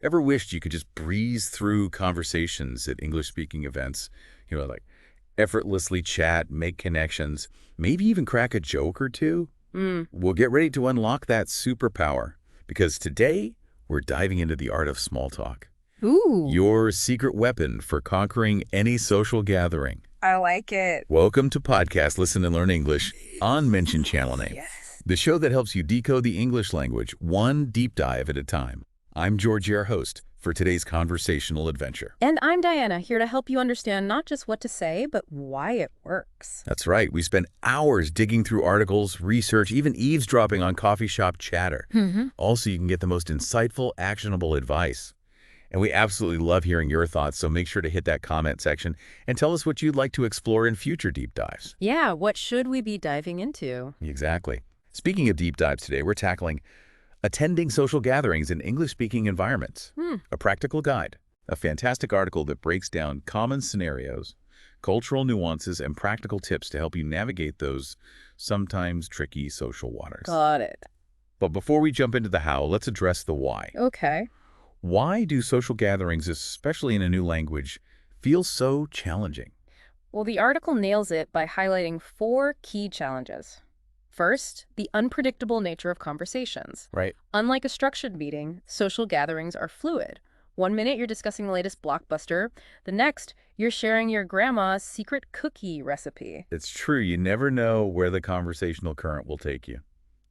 Ever wished you could just breeze through conversations at English-speaking events, like effortlessly chat, make connections, maybe even crack a joke or two? Mm. Well, get ready to unlock that superpower, because today we're diving into the art of small talk, Ooh, your secret weapon for conquering any social gathering. I like it. Welcome to Podcast Listen and Learn English on Mention Channel Name, Yes. the show that helps you decode the English language one deep dive at a time. I'm George, your host, for today's conversational adventure. And I'm Diana, here to help you understand not just what to say, but why it works. That's right. We spend hours digging through articles, research, even eavesdropping on coffee shop chatter. Also, you can get the most insightful, actionable advice. And we absolutely love hearing your thoughts, so make sure to hit that comment section and tell us what you'd like to explore in future deep dives. Yeah, what should we be diving into? Exactly. Speaking of deep dives today, we're tackling attending social gatherings in English-speaking environments, a practical guide, a fantastic article that breaks down common scenarios, cultural nuances, and practical tips to help you navigate those sometimes tricky social waters. Got it. But before we jump into the how, let's address the why. Okay. Why do social gatherings, especially in a new language, feel so challenging? Well, the article nails it by highlighting 4 key challenges. First, the unpredictable nature of conversations. Right. Unlike a structured meeting, social gatherings are fluid. One minute you're discussing the latest blockbuster, the next you're sharing your grandma's secret cookie recipe. It's true. You never know where the conversational current will take you.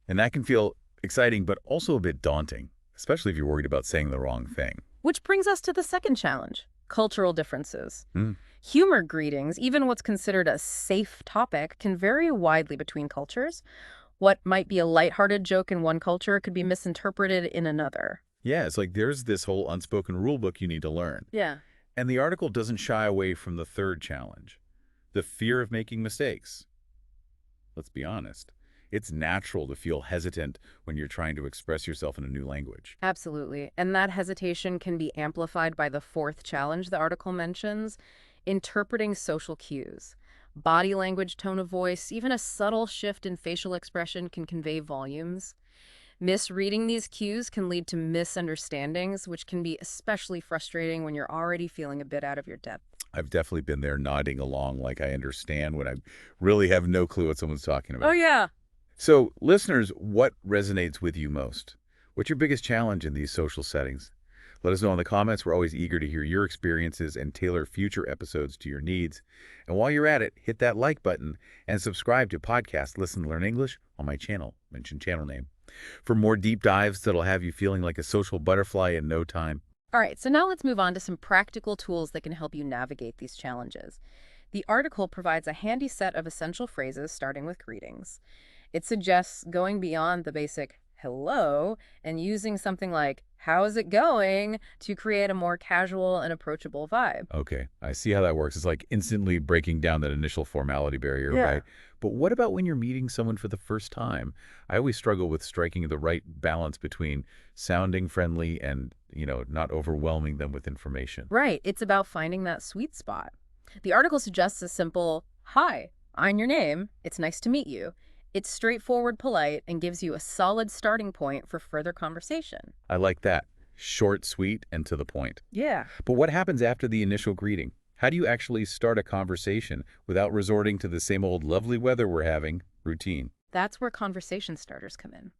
And that can feel exciting, but also a bit daunting, especially if you're worried about saying the wrong thing. Which brings us to the second challenge, cultural differences. Hmm. Humor greetings, even what's considered a safe topic, can vary widely between cultures. What might be a lighthearted joke in one culture could be misinterpreted in another. Yeah, it's like there's this whole unspoken rule book you need to learn. Yeah. And the article doesn't shy away from the third challenge, the fear of making mistakes. Let's be honest. It's natural to feel hesitant when you're trying to express yourself in a new language. Absolutely. And that hesitation can be amplified by the fourth challenge the article mentions, interpreting social cues. Body language, tone of voice, even a subtle shift in facial expression can convey volumes. Misreading these cues can lead to misunderstandings, which can be especially frustrating when you're already feeling a bit out of your depth. I've definitely been there nodding along like I understand when I really have no clue what someone's talking Oh, about. yeah. So, listeners, what resonates with you most? What's your biggest challenge in these social settings? Let us know in the comments. We're always eager to hear your experiences and tailor future episodes to your needs. And while you're at it, hit that like button and subscribe to Podcast Listen and Learn English on my channel, mention channel name, for more deep dives that'll have you feeling like a social butterfly in no time. All right, so now let's move on to some practical tools that can help you navigate these challenges. The article provides a handy set of essential phrases starting with greetings. It suggests going beyond the basic hello and using something like how's it going to create a more casual and approachable vibe. Okay, I see how that works. It's like instantly breaking down that initial formality barrier, Yeah. right? But what about when you're meeting someone for the first time? I always struggle with striking the right balance between sounding friendly and, not overwhelming them with information. Right, it's about finding that sweet spot. The article suggests a simple hi, I'm your name, it's nice to meet you. It's straightforward, polite, and gives you a solid starting point for further conversation. I like that. Short, sweet, and to the point. Yeah. But what happens after the initial greeting? How do you actually start a conversation without resorting to the same old lovely weather we're having routine? That's where conversation starters come in.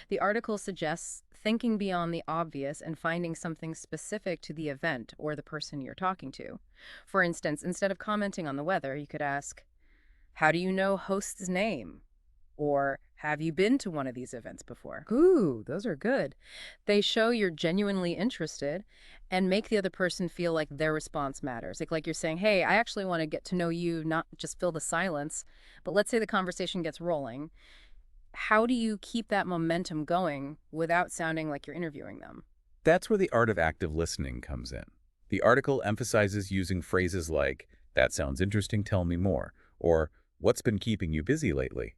The article suggests thinking beyond the obvious and finding something specific to the event or the person you're talking to. For instance, instead of commenting on the weather, you could ask, how do you know host's name? Or have you been to one of these events before? Ooh, those are good. They show you're genuinely interested and make the other person feel like their response matters. Like you're saying, hey, I actually want to get to know you, not just fill the silence. But let's say the conversation gets rolling. How do you keep that momentum going without sounding like you're interviewing them? That's where the art of active listening comes in. The article emphasizes using phrases like, that sounds interesting, tell me more, or what's been keeping you busy lately?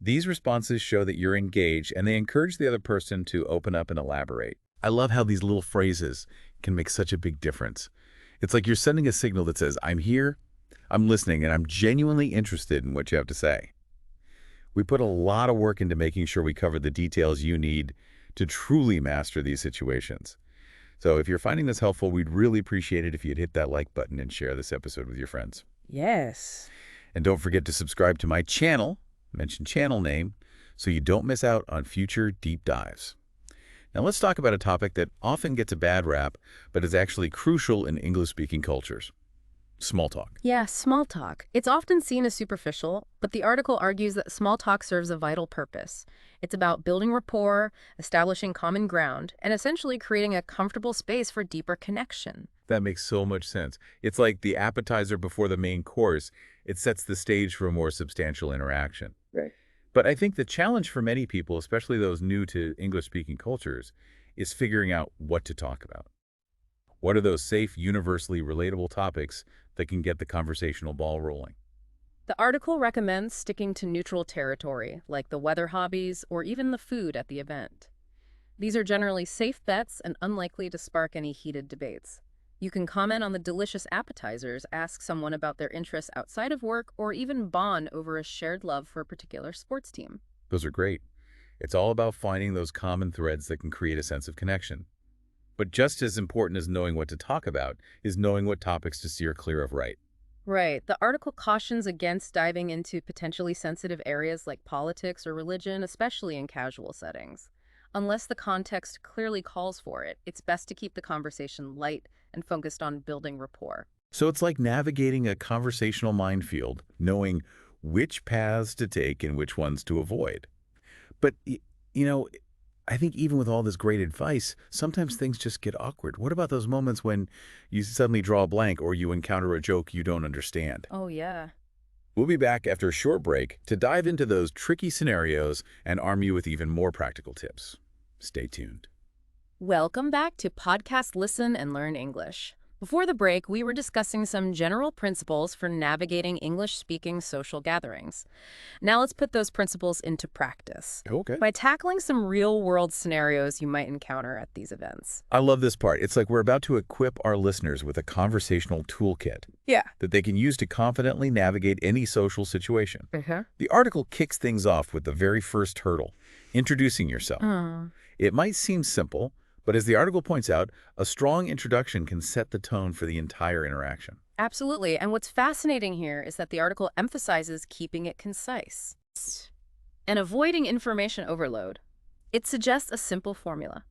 These responses show that you're engaged and they encourage the other person to open up and elaborate. I love how these little phrases can make such a big difference. It's like you're sending a signal that says, I'm here, I'm listening, and I'm genuinely interested in what you have to say. We put a lot of work into making sure we cover the details you need to truly master these situations. So if you're finding this helpful, we'd really appreciate it if you'd hit that like button and share this episode with your friends. Yes. And don't forget to subscribe to my channel, mention channel name, so you don't miss out on future deep dives. Now let's talk about a topic that often gets a bad rap, but is actually crucial in English-speaking cultures. Small talk. Yeah, small talk. It's often seen as superficial, but the article argues that small talk serves a vital purpose. It's about building rapport, establishing common ground, and essentially creating a comfortable space for deeper connection. That makes so much sense. It's like the appetizer before the main course. It sets the stage for a more substantial interaction. Right. But I think the challenge for many people, especially those new to English-speaking cultures, is figuring out what to talk about. What are those safe, universally relatable topics that can get the conversational ball rolling? The article recommends sticking to neutral territory, like the weather, hobbies, or even the food at the event. These are generally safe bets and unlikely to spark any heated debates. You can comment on the delicious appetizers, ask someone about their interests outside of work, or even bond over a shared love for a particular sports team. Those are great. It's all about finding those common threads that can create a sense of connection. But just as important as knowing what to talk about is knowing what topics to steer clear of, right? Right. The article cautions against diving into potentially sensitive areas like politics or religion, especially in casual settings. Unless the context clearly calls for it, it's best to keep the conversation light and focused on building rapport. So it's like navigating a conversational minefield, knowing which paths to take and which ones to avoid. But, you know, I think even with all this great advice, sometimes things just get awkward. What about those moments when you suddenly draw a blank or you encounter a joke you don't understand? Oh, yeah. We'll be back after a short break to dive into those tricky scenarios and arm you with even more practical tips. Stay tuned. Welcome back to Podcast Listen and Learn English. Before the break, we were discussing some general principles for navigating English-speaking social gatherings. Now let's put those principles into practice Okay. by tackling some real-world scenarios you might encounter at these events. I love this part. It's like we're about to equip our listeners with a conversational toolkit Yeah. that they can use to confidently navigate any social situation. Uh-huh. The article kicks things off with the very first hurdle, introducing yourself. It might seem simple, but as the article points out, a strong introduction can set the tone for the entire interaction. Absolutely. And what's fascinating here is that the article emphasizes keeping it concise and avoiding information overload. It suggests a simple formula.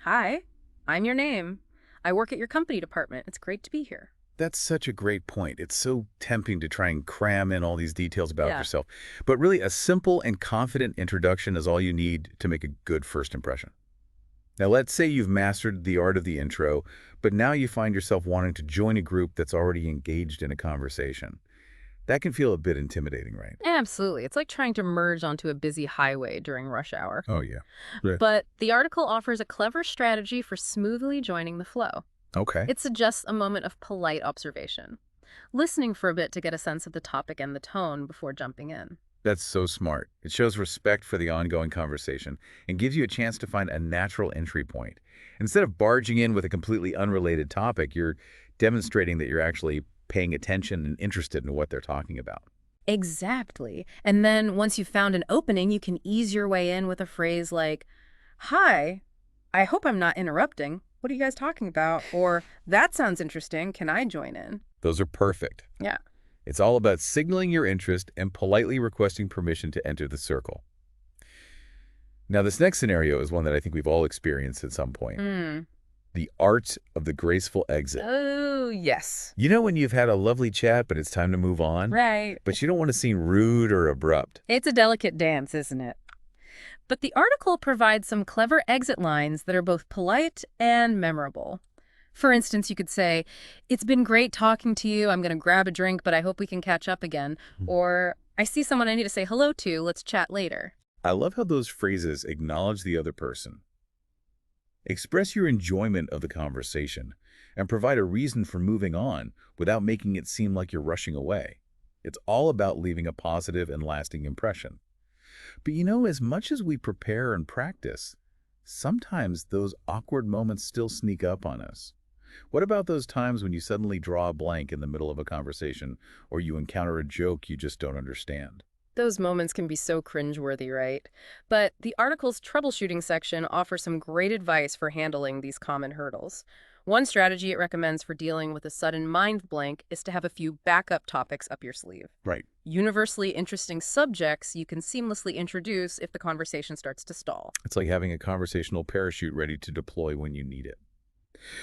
Hi, I'm your name. I work at your company department. It's great to be here. That's such a great point. It's so tempting to try and cram in all these details about Yeah. yourself. But really, a simple and confident introduction is all you need to make a good first impression. Now, let's say you've mastered the art of the intro, but now you find yourself wanting to join a group that's already engaged in a conversation. That can feel a bit intimidating, right? Absolutely. It's like trying to merge onto a busy highway during rush hour. Oh, yeah. Right. But the article offers a clever strategy for smoothly joining the flow. Okay. It suggests a moment of polite observation, listening for a bit to get a sense of the topic and the tone before jumping in. That's so smart. It shows respect for the ongoing conversation and gives you a chance to find a natural entry point. Instead of barging in with a completely unrelated topic, you're demonstrating that you're actually paying attention and interested in what they're talking about. Exactly. And then once you've found an opening, you can ease your way in with a phrase like, "Hi, I hope I'm not interrupting. What are you guys talking about?" Or, "That sounds interesting. Can I join in?" Those are perfect. Yeah. It's all about signaling your interest and politely requesting permission to enter the circle. Now, this next scenario is one that I think we've all experienced at some point. The art of the graceful exit. Oh, yes. You know when you've had a lovely chat, but it's time to move on? Right. But you don't want to seem rude or abrupt. It's a delicate dance, isn't it? But the article provides some clever exit lines that are both polite and memorable. For instance, you could say, "It's been great talking to you. I'm going to grab a drink, but I hope we can catch up again." Or, "I see someone I need to say hello to. Let's chat later." I love how those phrases acknowledge the other person. Express your enjoyment of the conversation and provide a reason for moving on without making it seem like you're rushing away. It's all about leaving a positive and lasting impression. But you know, as much as we prepare and practice, sometimes those awkward moments still sneak up on us. What about those times when you suddenly draw a blank in the middle of a conversation or you encounter a joke you just don't understand? Those moments can be so cringeworthy, right? But the article's troubleshooting section offers some great advice for handling these common hurdles. One strategy it recommends for dealing with a sudden mind blank is to have a few backup topics up your sleeve. Right. Universally interesting subjects you can seamlessly introduce if the conversation starts to stall. It's like having a conversational parachute ready to deploy when you need it.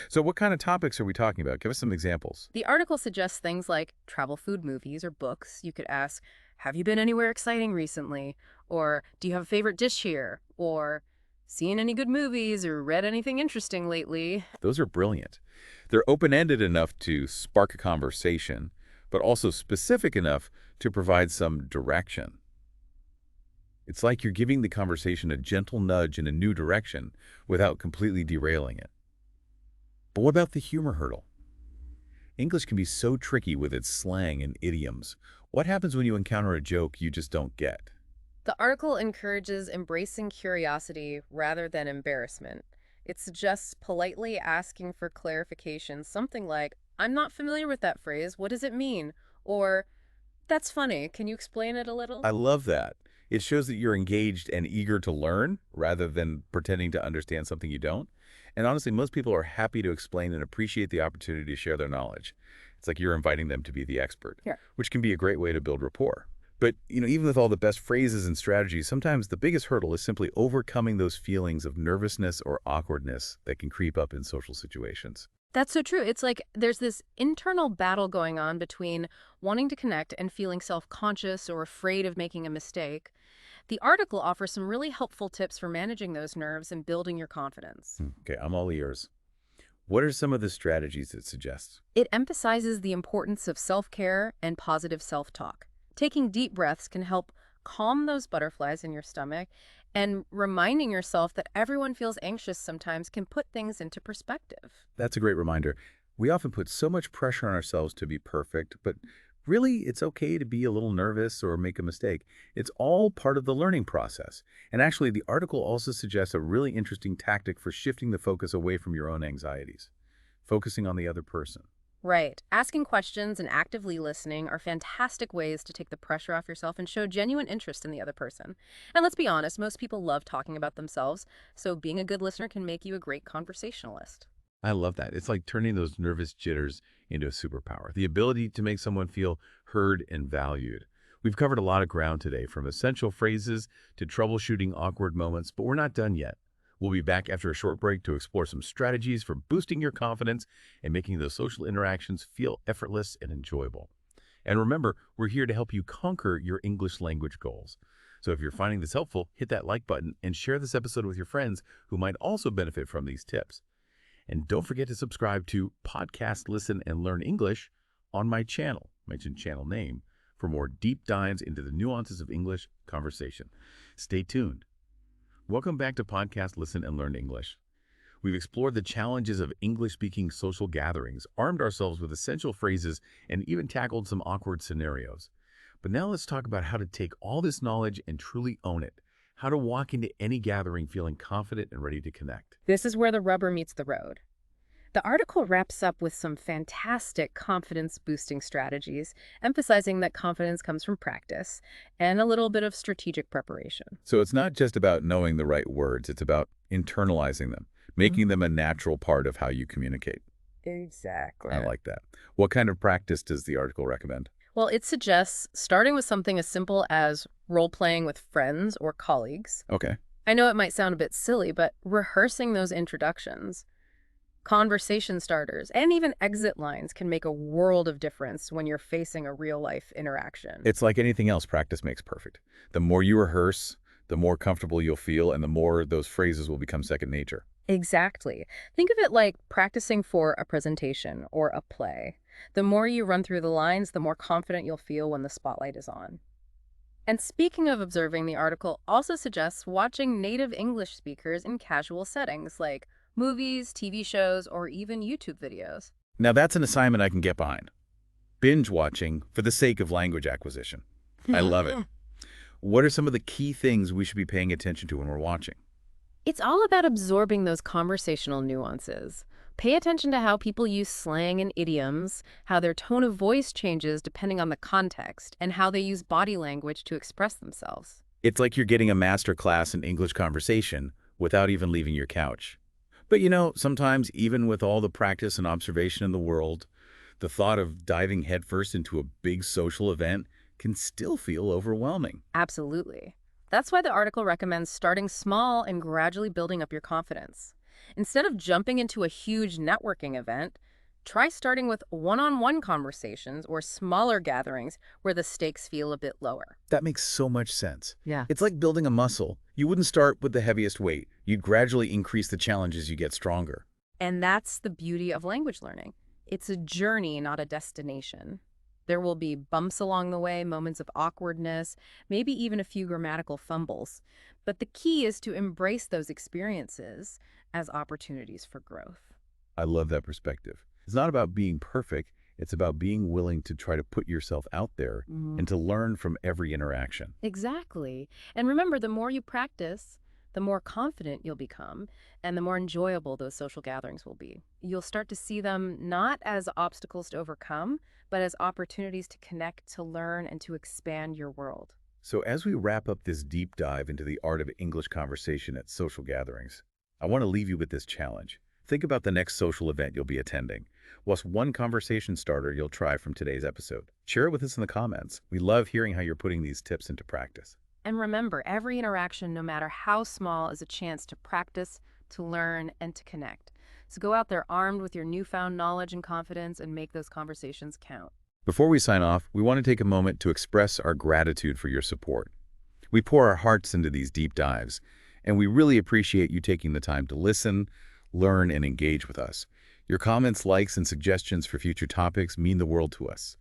So what kind of topics are we talking about? Give us some examples. The article suggests things like travel, food, movies, or books. You could ask, have you been anywhere exciting recently? Or do you have a favorite dish here? Or seen any good movies or read anything interesting lately? Those are brilliant. They're open-ended enough to spark a conversation, but also specific enough to provide some direction. It's like you're giving the conversation a gentle nudge in a new direction without completely derailing it. But what about the humor hurdle? English can be so tricky with its slang and idioms. What happens when you encounter a joke you just don't get? The article encourages embracing curiosity rather than embarrassment. It suggests politely asking for clarification, something like, I'm not familiar with that phrase, what does it mean? Or, that's funny, can you explain it a little? I love that. It shows that you're engaged and eager to learn rather than pretending to understand something you don't. And honestly, most people are happy to explain and appreciate the opportunity to share their knowledge. It's like you're inviting them to be the expert, Yeah. which can be a great way to build rapport. But, even with all the best phrases and strategies, sometimes the biggest hurdle is simply overcoming those feelings of nervousness or awkwardness that can creep up in social situations. That's so true. It's like there's this internal battle going on between wanting to connect and feeling self-conscious or afraid of making a mistake. The article offers some really helpful tips for managing those nerves and building your confidence. Okay, I'm all ears. What are some of the strategies it suggests? It emphasizes the importance of self-care and positive self-talk. Taking deep breaths can help calm those butterflies in your stomach, and reminding yourself that everyone feels anxious sometimes can put things into perspective. That's a great reminder. We often put so much pressure on ourselves to be perfect, but really it's okay to be a little nervous or make a mistake. It's all part of the learning process. And actually, the article also suggests a really interesting tactic for shifting the focus away from your own anxieties, focusing on the other person. Right. Asking questions and actively listening are fantastic ways to take the pressure off yourself and show genuine interest in the other person. And let's be honest, most people love talking about themselves, so being a good listener can make you a great conversationalist. I love that. It's like turning those nervous jitters into a superpower, the ability to make someone feel heard and valued. We've covered a lot of ground today, from essential phrases to troubleshooting awkward moments, but we're not done yet. We'll be back after a short break to explore some strategies for boosting your confidence and making those social interactions feel effortless and enjoyable. And remember, we're here to help you conquer your English language goals. So if you're finding this helpful, hit that like button and share this episode with your friends who might also benefit from these tips. And don't forget to subscribe to Podcast Listen and Learn English on my channel, mention channel name, for more deep dives into the nuances of English conversation. Stay tuned. Welcome back to Podcast Listen and Learn English. We've explored the challenges of English-speaking social gatherings, armed ourselves with essential phrases, and even tackled some awkward scenarios. But now let's talk about how to take all this knowledge and truly own it. How to walk into any gathering feeling confident and ready to connect. This is where the rubber meets the road. The article wraps up with some fantastic confidence-boosting strategies, emphasizing that confidence comes from practice and a little bit of strategic preparation. So it's not just about knowing the right words, it's about internalizing them, making them a natural part of how you communicate. Exactly. I like that. What kind of practice does the article recommend? Well, it suggests starting with something as simple as role-playing with friends or colleagues. Okay. I know it might sound a bit silly, but rehearsing those introductions, conversation starters, and even exit lines can make a world of difference when you're facing a real-life interaction. It's like anything else, practice makes perfect. The more you rehearse, the more comfortable you'll feel, and the more those phrases will become second nature. Exactly. Think of it like practicing for a presentation or a play. The more you run through the lines, the more confident you'll feel when the spotlight is on. And speaking of observing, the article also suggests watching native English speakers in casual settings like movies, TV shows, or even YouTube videos. Now that's an assignment I can get behind. Binge watching for the sake of language acquisition. I love it. What are some of the key things we should be paying attention to when we're watching? It's all about absorbing those conversational nuances. Pay attention to how people use slang and idioms, how their tone of voice changes depending on the context, and how they use body language to express themselves. It's like you're getting a master class in English conversation without even leaving your couch. But you know, sometimes even with all the practice and observation in the world, the thought of diving headfirst into a big social event can still feel overwhelming. Absolutely. That's why the article recommends starting small and gradually building up your confidence. Instead of jumping into a huge networking event, try starting with one-on-one conversations or smaller gatherings where the stakes feel a bit lower. That makes so much sense. Yeah. It's like building a muscle. You wouldn't start with the heaviest weight. You'd gradually increase the challenge as you get stronger. And that's the beauty of language learning. It's a journey, not a destination. There will be bumps along the way, moments of awkwardness, maybe even a few grammatical fumbles. But the key is to embrace those experiences as opportunities for growth. I love that perspective. It's not about being perfect. It's about being willing to try to put yourself out there and to learn from every interaction. Exactly. And remember, the more you practice, the more confident you'll become, and the more enjoyable those social gatherings will be. You'll start to see them not as obstacles to overcome, but as opportunities to connect, to learn, and to expand your world. So as we wrap up this deep dive into the art of English conversation at social gatherings, I want to leave you with this challenge. Think about the next social event you'll be attending. What's one conversation starter you'll try from today's episode? Share it with us in the comments. We love hearing how you're putting these tips into practice. And remember, every interaction, no matter how small, is a chance to practice, to learn, and to connect. So go out there armed with your newfound knowledge and confidence and make those conversations count. Before we sign off, we want to take a moment to express our gratitude for your support. We pour our hearts into these deep dives, and we really appreciate you taking the time to listen, learn, and engage with us. Your comments, likes, and suggestions for future topics mean the world to us.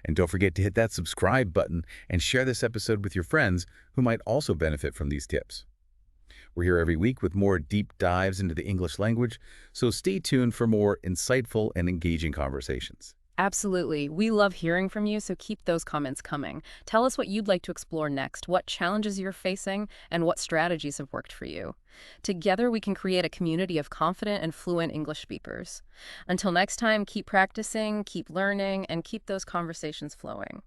And don't forget to hit that subscribe button and share this episode with your friends who might also benefit from these tips. We're here every week with more deep dives into the English language, so stay tuned for more insightful and engaging conversations. Absolutely. We love hearing from you, so keep those comments coming. Tell us what you'd like to explore next, what challenges you're facing, and what strategies have worked for you. Together, we can create a community of confident and fluent English speakers. Until next time, keep practicing, keep learning, and keep those conversations flowing.